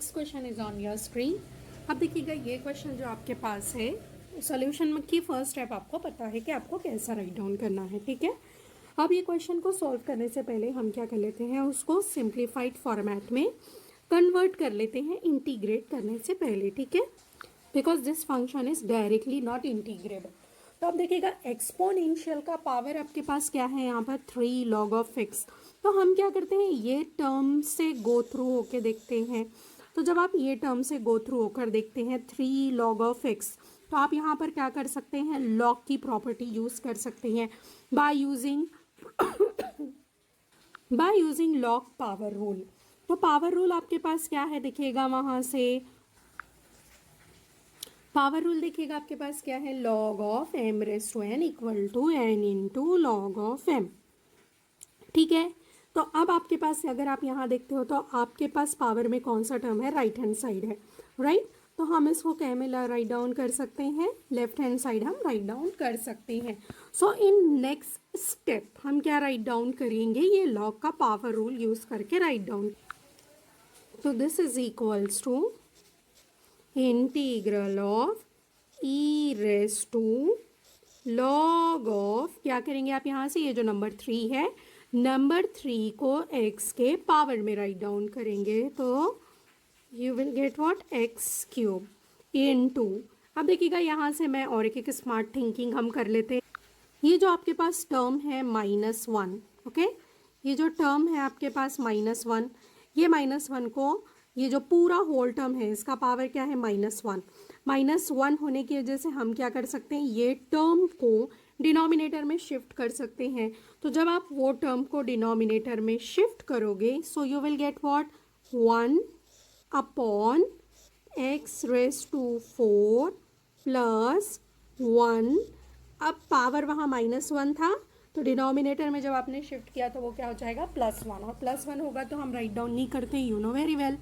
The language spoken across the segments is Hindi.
Next question is on your screen. अब देखिएगा ये क्वेश्चन जो आपके पास है, सॉल्यूशन में की फर्स्ट स्टेप आपको पता है कि आपको कैसा राइट डाउन करना है, ठीक है। अब ये क्वेश्चन को सॉल्व करने से पहले हम क्या कर लेते हैं, उसको सिंप्लीफाइड फॉर्मेट में कन्वर्ट कर लेते हैं इंटीग्रेट करने से पहले, ठीक है, because this function is directly not integrable. तो अब देखिएगा एक्सपोनेंशियल का पावर आपके पास क्या है यहाँ पर 3 log ऑफ x। तो हम क्या करते हैं, ये टर्म से गो थ्रू होके देखते हैं। तो जब आप ये टर्म से गो थ्रू होकर देखते हैं 3 log ऑफ x, तो आप यहाँ पर क्या कर सकते हैं, लॉग की प्रॉपर्टी यूज कर सकते हैं by using log power rule. तो पावर रूल आपके पास क्या है, देखिएगा वहां से पावर रूल देखिएगा आपके पास क्या है, log of m raise to n equal to n into log of m, ठीक है। तो अब आपके पास अगर आप यहाँ देखते हो तो आपके पास पावर में कौन सा टर्म है, राइट हैंड साइड है, राइट। तो हम इसको क्या में राइट डाउन कर सकते हैं, लेफ्ट हैंड साइड हम राइट डाउन कर सकते हैं। सो इन नेक्स्ट स्टेप हम क्या राइट डाउन करेंगे, ये लॉग का पावर रूल यूज करके राइट डाउन। तो this is equals to integral of e raise to log of, क्या करेंगे आप यहाँ से, ये जो नंबर 3 है, नंबर 3 को x के पावर में राइट डाउन करेंगे तो you will get what, x cube into. अब देखिएगा यहाँ से मैं और एक स्मार्ट थिंकिंग हम कर लेते हैं। ये जो आपके पास टर्म है -1, ओके, ये जो टर्म है आपके पास -1, ये -1 को, ये जो पूरा होल टर्म है इसका पावर क्या है, -1। -1 होने की वजह से हम क्या कर सकते हैं, ये टर्म को डिनोमिनेटर में शिफ्ट कर सकते हैं। तो जब आप वो टर्म को डिनोमिनेटर में शिफ्ट करोगे, so you will get what, 1 upon x raise to 4 plus 1। अब पावर वहाँ -1 था, तो डिनोमिनेटर में जब आपने शिफ्ट किया तो वो क्या हो जाएगा, +1, और +1 होगा तो हम राइट डाउन नहीं करते, यू नो वेरी वेल।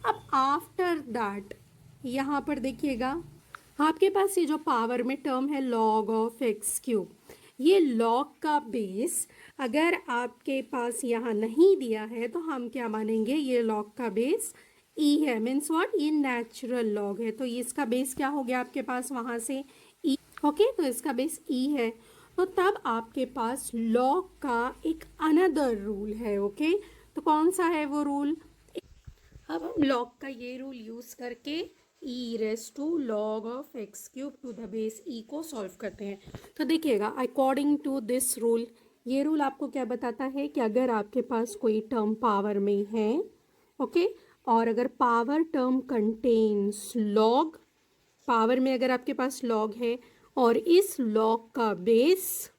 अब आफ्टर दैट यहाँ पर देखिएगा आपके पास ये जो पावर में टर्म है लॉग ऑफ एक्स क्यूब, ये लॉग का बेस अगर आपके पास यहाँ नहीं दिया है तो हम क्या मानेंगे, ये लॉग का बेस ई है, मीन्स व्हाट, ये नेचुरल लॉग है, तो ये इसका बेस क्या हो गया आपके पास वहाँ से ई, ओके, तो इसका बेस ई है। तो तब आपके पास लॉग का एक अनदर रूल है, ओके, तो कौन सा है वो रूल। अब हम लॉग का ये रूल यूज करके e raise to log of x cube to the base e को सॉल्व करते हैं। तो देखिएगा अकॉर्डिंग टू दिस रूल, ये रूल आपको क्या बताता है कि अगर आपके पास कोई टर्म पावर में है, ओके, और अगर power term contains log, power में अगर आपके पास लॉग है और इस लॉग का बेस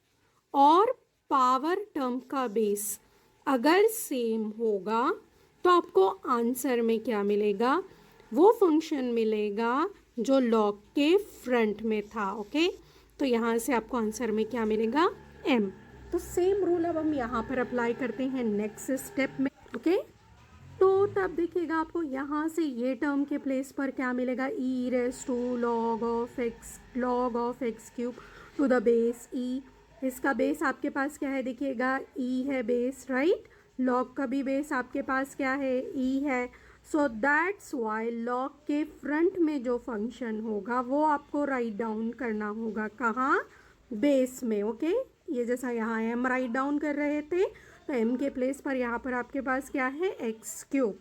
और पावर टर्म का बेस अगर सेम होगा तो आपको आंसर में क्या मिलेगा, वो फंक्शन मिलेगा जो लॉग के फ्रंट में था, ओके। तो यहाँ से आपको आंसर में क्या मिलेगा, m। तो सेम रूल अब हम यहाँ पर अप्लाई करते हैं नेक्स्ट स्टेप में, ओके। तो तब देखिएगा आपको यहाँ से ये टर्म के प्लेस पर क्या मिलेगा, e raise to log of x cube to the base e। इसका बेस आपके पास क्या है, देखिएगा e है बेस, राइट, लॉग का भी बेस आपके पास क्या है, e है। सो दैट्स वाई लॉग के फ्रंट में जो फंक्शन होगा वो आपको राइट डाउन करना होगा, कहाँ, बेस में, ओके। ये जैसा यहाँ m राइट डाउन कर रहे थे तो m के प्लेस पर यहाँ पर आपके पास क्या है, एक्स क्यूब।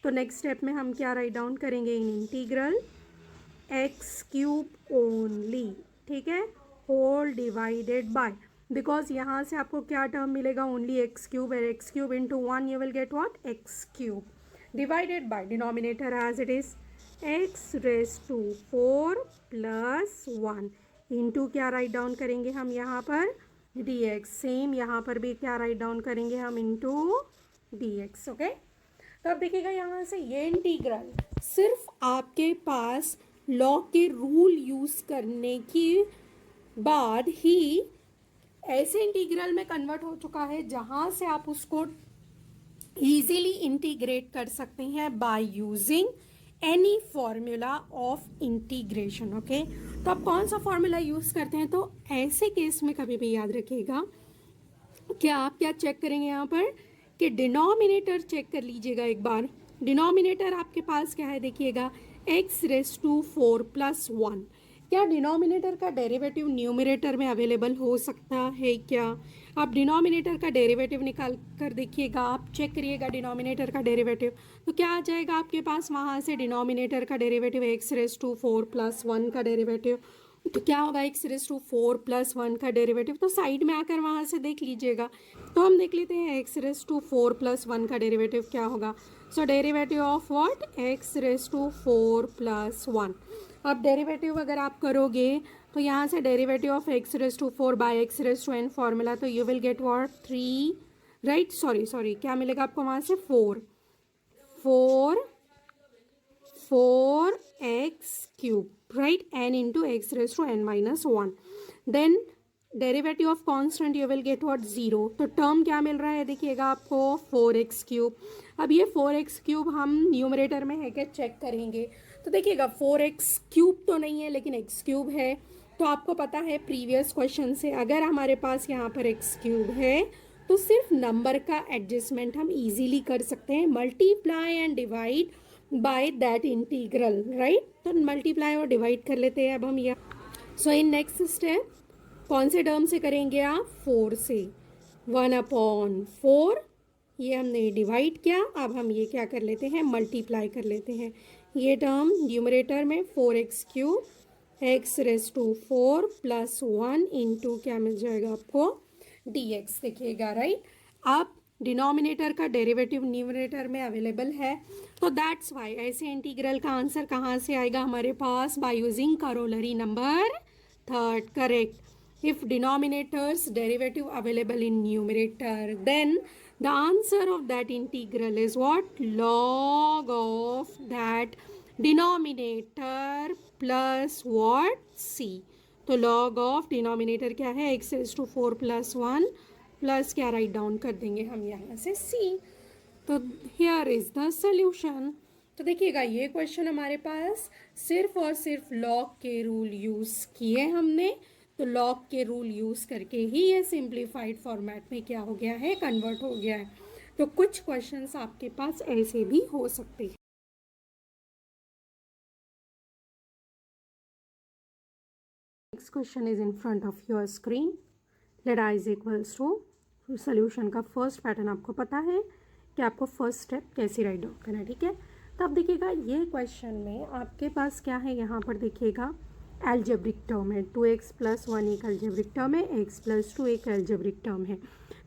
तो नेक्स्ट स्टेप में हम क्या राइट डाउन करेंगे, इन इंटीग्रल एक्स क्यूब ओनली, ठीक है, होल डिवाइडेड बाय, बिकॉज यहाँ से आपको क्या टर्म मिलेगा, ओनली एक्स क्यूब, और x cube into 1 you will get what, x cube divided by denominator as it is x raise to 4 plus 1 into क्या राइट डाउन करेंगे हम यहाँ पर, dx। सेम यहाँ पर भी क्या राइट डाउन करेंगे हम, इंटू dx, ओके। तो अब देखिएगा यहाँ से ये इंटीग्रल सिर्फ आपके पास लॉग के रूल यूज करने की बाद ही ऐसे इंटीग्रल में कन्वर्ट हो चुका है जहां से आप उसको इजीली इंटीग्रेट कर सकते हैं by using any formula of integration, okay. तो आप कौन सा फॉर्मूला यूज करते हैं, तो ऐसे केस में कभी भी याद रखिएगा कि आप क्या चेक करेंगे यहाँ पर, कि डिनोमिनेटर चेक कर लीजिएगा एक बार, डिनोमिनेटर आपके पास क्या है देखिएगा, एक्स रेस टू 4 प्लस 1। क्या डिनोमिनेटर का डेरिवेटिव न्यूमरेटर में अवेलेबल हो सकता है क्या? आप डिनोमिनेटर का डेरिवेटिव निकाल कर देखिएगा, आप चेक करिएगा डिनोमिनेटर का डेरिवेटिव, तो क्या आ जाएगा आपके पास वहाँ से डिनोमिनेटर का derivative x raise to 4 plus 1 का डेरिवेटिव। तो क्या होगा एक्स रेस टू 4 प्लस 1 का डेरिवेटिव, तो साइड में आकर वहाँ से देख लीजिएगा। तो हम देख लेते हैं एक्स रेस टू 4 प्लस 1 का डेरिवेटिव क्या होगा। So derivative of what, x raise to 4 plus 1। अब डेरिवेटिव अगर आप करोगे तो यहाँ से derivative of x raise to 4 by x raise to n formula, तो you will get what 3, right, sorry क्या मिलेगा आपको वहाँ से 4 x cube, right, n into x raise to n minus 1। Then derivative of constant you will get what 0। तो टर्म क्या मिल रहा है देखिएगा आपको 4x क्यूब। अब ये 4x क्यूब हम न्यूमरेटर में है क्या चेक करेंगे, तो देखिएगा 4x क्यूब तो नहीं है लेकिन x क्यूब है। तो आपको पता है प्रीवियस क्वेश्चन से, अगर हमारे पास यहाँ पर x क्यूब है तो सिर्फ नंबर का एडजस्टमेंट हम इजीली कर सकते हैं, multiply and divide by that integral, right. तो मल्टीप्लाई और डिवाइड कर लेते हैं अब हम ये। सो इन नेक्स्ट स्टेप कौन से टर्म से करेंगे आप, 4 से, 1/4 ये हमने डिवाइड किया। अब हम ये क्या कर लेते हैं, मल्टीप्लाई कर लेते हैं। ये टर्म न्यूमरेटर में 4x cube x raise to 4 plus 1 into क्या मिल जाएगा आपको dx, देखिएगा, राइट। अब डिनोमिनेटर का डेरिवेटिव न्यूमरेटर में अवेलेबल है, तो दैट्स वाई ऐसे इंटीग्रल का आंसर कहाँ से आएगा हमारे पास, by using corollary number third, correct. If denominator's derivative available in numerator, then the answer of that integral is what, log of that denominator plus what, c। तो log of denominator क्या है, x raised to 4 plus 1 plus क्या राइट डाउन कर देंगे हम यहाँ से c। तो here is the solution। तो देखिएगा ये क्वेश्चन हमारे पास सिर्फ और सिर्फ लॉग के रूल यूज़ किए हमने, तो लॉग के रूल यूज़ करके ही ये सिंप्लीफाइड फॉर्मेट में क्या हो गया है, कन्वर्ट हो गया है। तो कुछ क्वेश्चंस आपके पास ऐसे भी हो सकते हैं। Next question is in front of your screen. Let I is equals to, solution का फर्स्ट पैटर्न आपको पता है कि आपको फर्स्ट स्टेप कैसे राइट डाउन करना है, ठीक है। तो अब देखिएगा ये क्वेश्चन में आपके पास क्या है, यहाँ पर देखिएगा एल्जेब्रिक टर्म है, 2x प्लस 1 एक एल्जेब्रिक टर्म है, x प्लस 2 एक एल्जेब्रिक टर्म है।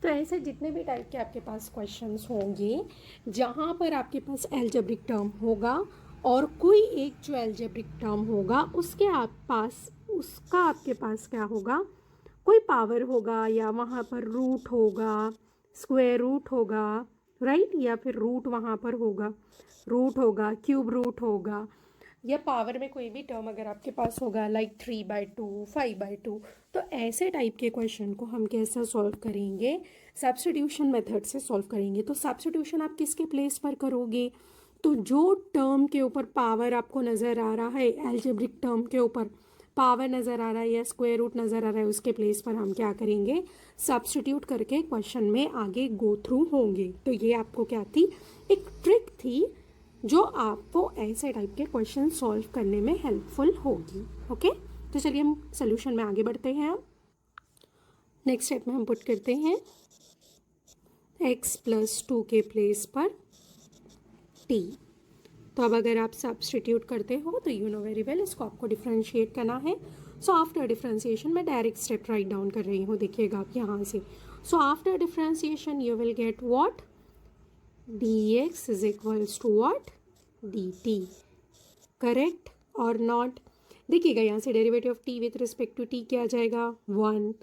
तो ऐसे जितने भी टाइप के आपके पास क्वेश्चंस होंगे जहाँ पर आपके पास एल्जेब्रिक टर्म होगा और कोई एक जो एल्जेब्रिक टर्म होगा उसके आपके पास क्या होगा, कोई पावर होगा या वहाँ पर रूट होगा, स्क्वायर रूट होगा, राइट, या फिर रूट वहाँ पर होगा, क्यूब रूट होगा, या पावर में कोई भी टर्म अगर आपके पास होगा लाइक 3/2, 5/2। तो ऐसे टाइप के क्वेश्चन को हम कैसे सॉल्व करेंगे, सब्स्टिट्यूशन मेथड से सॉल्व करेंगे। तो सब्स्टिट्यूशन आप किसके प्लेस पर करोगे, तो जो टर्म के ऊपर पावर आपको नज़र आ रहा है, एल्जेब्रिक टर्म के ऊपर पावर नज़र आ रहा है या स्क्वायर रूट नज़र आ रहा है, उसके प्लेस पर हम क्या करेंगे, सब्स्टिट्यूट करके क्वेश्चन में आगे गो थ्रू होंगे। तो ये आपको क्या थी, एक ट्रिक थी जो आपको ऐसे टाइप के क्वेश्चन सॉल्व करने में हेल्पफुल होगी। ओके, तो चलिए हम सोल्यूशन में आगे बढ़ते हैं। अब नेक्स्ट स्टेप में हम पुट करते हैं x प्लस 2 के प्लेस पर t। तो अब अगर आप सब्स्टिट्यूट करते हो तो यू नो वेरी वेल इसको आपको डिफ्रेंशिएट करना है। सो आफ्टर डिफ्रेंशिएशन मैं डायरेक्ट स्टेप राइट डाउन कर रही हूँ, देखिएगा आप यहाँ से। So after differentiation you will get what, dx is equals to what, dt, correct और नॉट। देखिएगा यहाँ से derivative of t with respect to t क्या आ जाएगा, 1।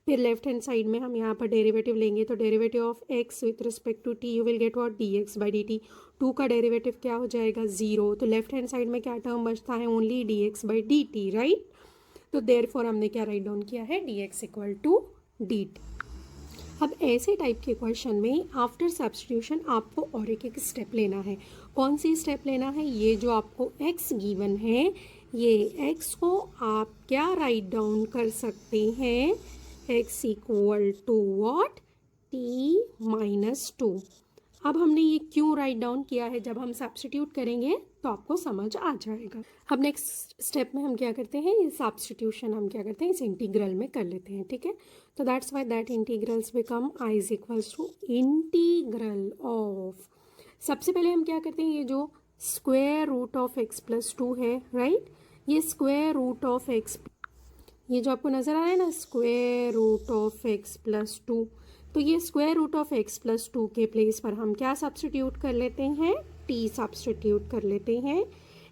फिर लेफ्ट हैंड साइड में हम यहाँ पर डेरिवेटिव लेंगे, तो derivative of x with respect to t you will get what, dx by dt। 2 का डेरिवेटिव क्या हो जाएगा, 0। तो लेफ्ट हैंड साइड में क्या टर्म बचता है, only dx by dt, right. तो देयरफॉर हमने क्या राइट डाउन किया है, dx इक्वल टू dt। अब ऐसे टाइप के क्वेश्चन में आफ्टर सब्स्टिट्यूशन आपको और एक स्टेप लेना है। कौन सी स्टेप लेना है, ये जो आपको x गिवन है, ये x को आप क्या राइट डाउन कर सकते हैं, x equal to what, t minus 2। अब हमने ये क्यों राइट डाउन किया है, जब हम सब्स्टिट्यूट करेंगे तो आपको समझ आ जाएगा। अब नेक्स्ट स्टेप में हम क्या करते हैं, ये सब्स्टिट्यूशन हम क्या करते हैं इस इंटीग्रल में कर लेते हैं, ठीक है। तो that's why that integrals become I is equals to integral of, सबसे पहले हम क्या करते हैं, ये जो square root of x plus two है, राइट, ये स्क्वायर रूट ऑफ एक्स, ये जो आपको नज़र आ रहा है ना square root of x plus two, तो ये square root of x plus two के प्लेस पर हम क्या सब्स्टिट्यूट कर लेते हैं, टी सब्स्टिट्यूट कर लेते हैं।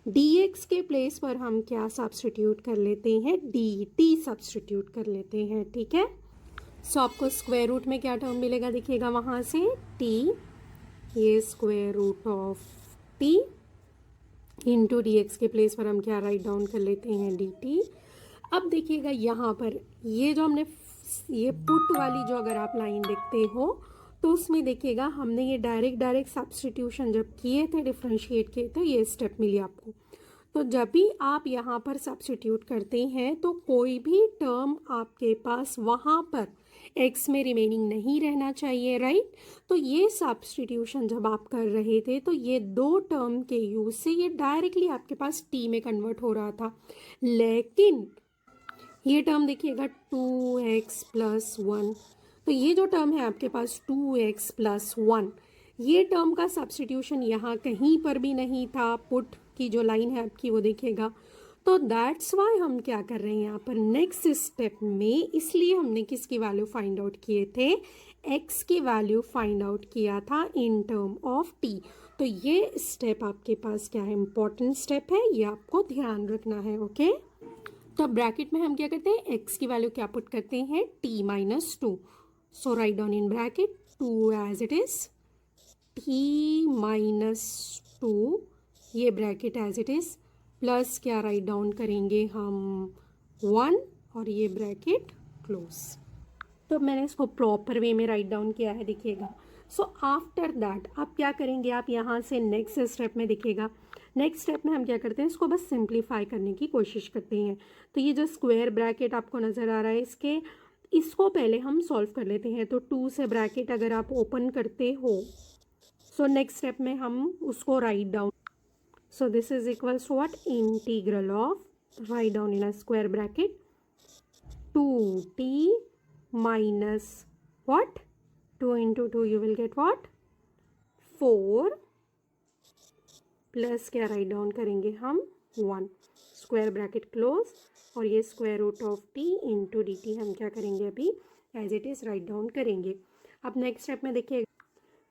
डी एक्स के प्लेस पर हम क्या सब्स्टिट्यूट कर लेते हैं, डी टी सब्स्टिट्यूट कर लेते हैं, ठीक है। सो आपको स्क्वायर रूट में क्या टर्म मिलेगा, देखिएगा वहाँ से टी, ये square root of t into d x के प्लेस पर हम क्या राइट डाउन कर लेते हैं, डी टी। अब देखिएगा यहाँ पर ये जो हमने ये पुट वाली जो अगर आप लाइन देखते हो तो उसमें देखिएगा हमने ये डायरेक्ट सब्स्टिट्यूशन जब किए थे, डिफ्रेंशिएट किए थे, ये स्टेप मिली आपको। तो जब भी आप यहाँ पर सब्स्टिट्यूट करते हैं तो कोई भी टर्म आपके पास वहाँ पर एक्स में रिमेनिंग नहीं रहना चाहिए, राइट। तो ये सब्स्टिट्यूशन जब आप कर रहे थे तो ये दो टर्म के यूज से ये डायरेक्टली आपके पास टी में कन्वर्ट हो रहा था, लेकिन ये टर्म देखिएगा 2x प्लस 1, तो ये जो टर्म है आपके पास 2x प्लस 1, ये टर्म का सब्स्टिट्यूशन यहाँ कहीं पर भी नहीं था, पुट की जो लाइन है आपकी वो देखिएगा। तो दैट्स वाई हम क्या कर रहे हैं यहाँ पर नेक्स्ट स्टेप में, इसलिए हमने किसकी वैल्यू फाइंड आउट किए थे, x की वैल्यू फाइंड आउट किया था इन टर्म ऑफ t। तो ये स्टेप आपके पास क्या है, इंपॉर्टेंट स्टेप है, ये आपको ध्यान रखना है, ओके। तो ब्रैकेट में हम क्या करते हैं, x की वैल्यू क्या पुट करते हैं, t minus two. So write down in bracket 2 as it is, t minus two, ये bracket as it is, plus क्या राइट डाउन करेंगे हम 1 और ये ब्रैकेट क्लोज। तो मैंने इसको प्रॉपर वे में राइट डाउन किया है, देखिएगा। सो आफ्टर दैट आप क्या करेंगे, आप यहाँ से नेक्स्ट स्टेप में देखिएगा, नेक्स्ट स्टेप में हम क्या करते हैं, इसको बस सिंप्लीफाई करने की कोशिश करते हैं। तो ये जो स्क्वायर ब्रैकेट आपको नज़र आ रहा है, इसको पहले हम सॉल्व कर लेते हैं। तो 2 से ब्रैकेट अगर आप ओपन करते हो, सो नेक्स्ट स्टेप में हम उसको write down, so this is equals to what, integral of, write down in a square bracket 2t minus what, 2 into 2 you will get what, 4 plus क्या राइट डाउन करेंगे हम 1, स्क्वायर ब्रैकेट क्लोज, और ये square root of t into d t हम क्या करेंगे अभी as it is write down करेंगे। अब नेक्स्ट स्टेप में देखिए,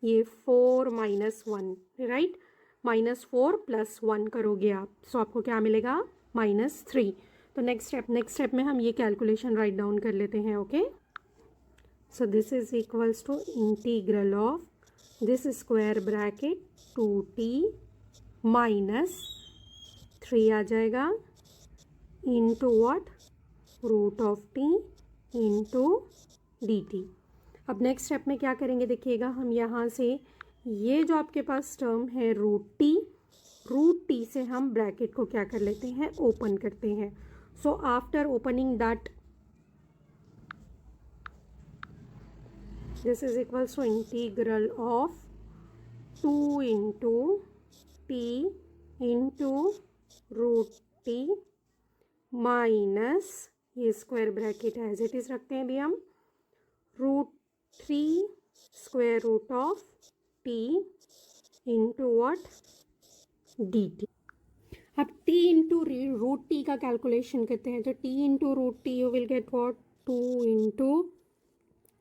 ये 4 माइनस 1, राइट, -4 प्लस 1 करोगे आप, सो आपको क्या मिलेगा, -3। तो नेक्स्ट स्टेप में हम ये कैलकुलेशन राइट डाउन कर लेते हैं, okay. So this is equals to integral of this square bracket 2t minus 3 आ जाएगा into what, root of t into d t. अब नेक्स्ट स्टेप में क्या करेंगे, देखिएगा हम यहाँ से ये जो आपके पास टर्म है रूट टी से हम ब्रैकेट को क्या कर लेते हैं, ओपन करते हैं। So after opening that, this is equals to integral of 2 into t into root t minus, ये square bracket as it is रखते हैं अभी हम, √3 square root of t into what, d t. अब टी इंटू रूट टी का कैलकुलेशन करते हैं, तो t into root t you will get what, 2 into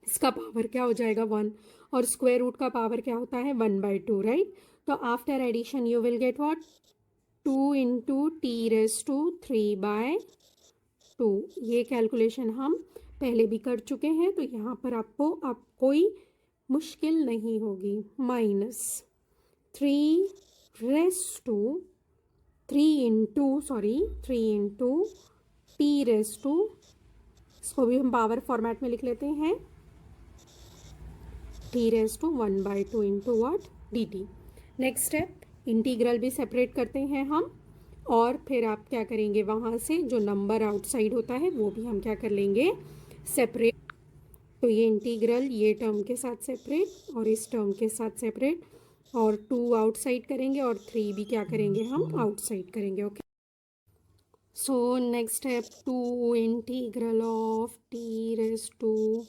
इसका पावर क्या हो जाएगा 1, और स्क्वायर रूट का पावर क्या होता है 1/2, राइट। तो after addition you will get what, 2 into t raise to 3/2। ये कैलकुलेशन हम पहले भी कर चुके हैं, तो यहाँ पर आपको अब कोई मुश्किल नहीं होगी। -3 raise to 3 into t raise to, इसको भी हम पावर फॉर्मेट में लिख लेते हैं, t raise to 1/2 into what, d t. Next step, integral भी सेपरेट करते हैं हम, और फिर आप क्या करेंगे, वहाँ से जो नंबर आउटसाइड होता है वो भी हम क्या कर लेंगे, सेपरेट। तो ये इंटीग्रल ये टर्म के साथ सेपरेट और इस टर्म के साथ सेपरेट, और 2 आउटसाइड करेंगे और 3 भी क्या करेंगे हम आउटसाइड करेंगे। Okay, so next step 2 integral of t raise to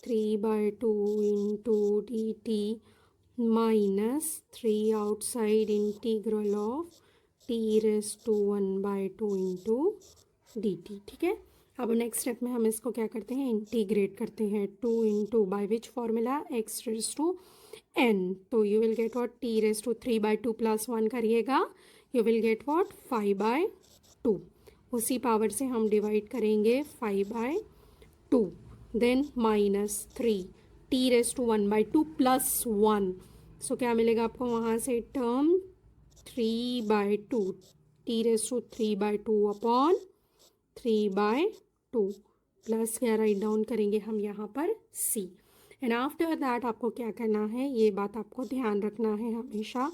3/2 into d t minus 3 outside integral of t raise to 1/2 into d t. ठीक है, अब नेक्स्ट स्टेप में हम इसको क्या करते हैं, इंटीग्रेट करते हैं। 2 into by which formula, x raise to n, तो you will get what, t raise to 3/2 plus 1 करिएगा, यू विल गेट वॉट 5/2। उसी पावर से हम डिवाइड करेंगे 5/2, then minus 3 t raise to 1/2 plus 1, सो क्या मिलेगा आपको वहाँ से term 3/2, t raise to 3/2 upon 3/2 plus क्या राइट डाउन करेंगे हम यहाँ पर c, एंड आफ्टर दैट आपको क्या करना है, ये बात आपको ध्यान रखना है हमेशा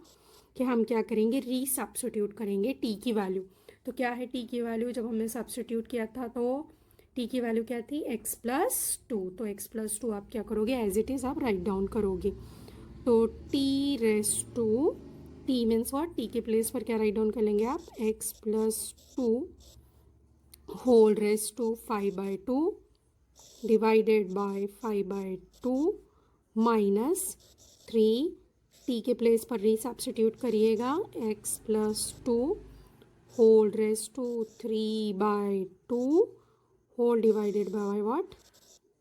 कि हम क्या करेंगे, रीसब्स्टिट्यूट करेंगे t की वैल्यू। तो क्या है t की वैल्यू, जब हमने सब्स्टिट्यूट किया था तो t की वैल्यू क्या थी, x+2, तो x+2 आप क्या करोगे, एज इट इज़ आप राइट डाउन करोगे। तो t raise to, t means what, t के प्लेस पर क्या राइट डाउन कर लेंगे आप, x+2 whole raise to 5/2 divided by 5/2 minus 3, t के प्लेस पर रीसब्स्टिट्यूट करिएगा, x+2 whole raise to 3/2 whole divided by what,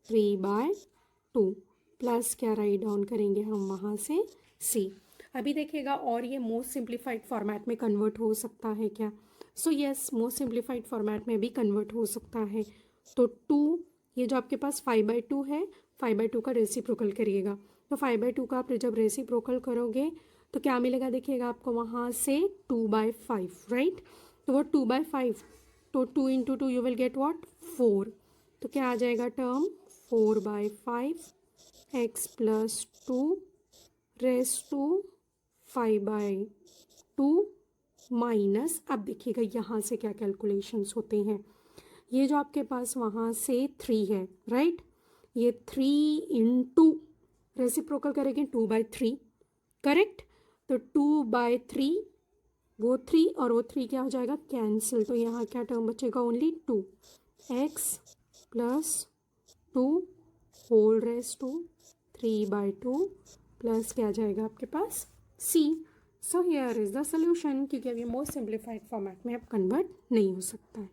3/2 plus क्या राइट डाउन करेंगे हम वहाँ से c। अभी देखिएगा, और ये मोस्ट सिंप्लीफाइड फॉर्मेट में कन्वर्ट हो सकता है क्या, so yes, most simplified format में भी कन्वर्ट हो सकता है। तो 2, ये जो आपके पास 5/2 है, 5/2 का रेसिप्रोकल करिएगा, तो 5/2 का आप जब रेसिप्रोकल करोगे तो क्या मिलेगा, देखिएगा आपको वहाँ से 2/5, राइट, तो वो 2/5, तो 2 into 2 you will get what 4, तो क्या आ जाएगा term 4/5 x+2 race to 5/2 minus, अब देखिएगा यहाँ से क्या कैलकुलेशंस होते हैं, ये जो आपके पास वहाँ से 3 है, राइट, ये 3 इंटू रेसिप्रोकल करेंगे 2/3, करेक्ट, तो 2/3, वो 3 और वो 3 क्या हो जाएगा, कैंसिल, तो यहाँ क्या टर्म बचेगा, only 2, x+2 whole raise to 3/2 plus क्या जाएगा आपके पास c। So here is the solution, क्योंकि अभी मोस्ट सिंप्लीफाइड फॉर्मेट में अब कन्वर्ट नहीं हो सकता है।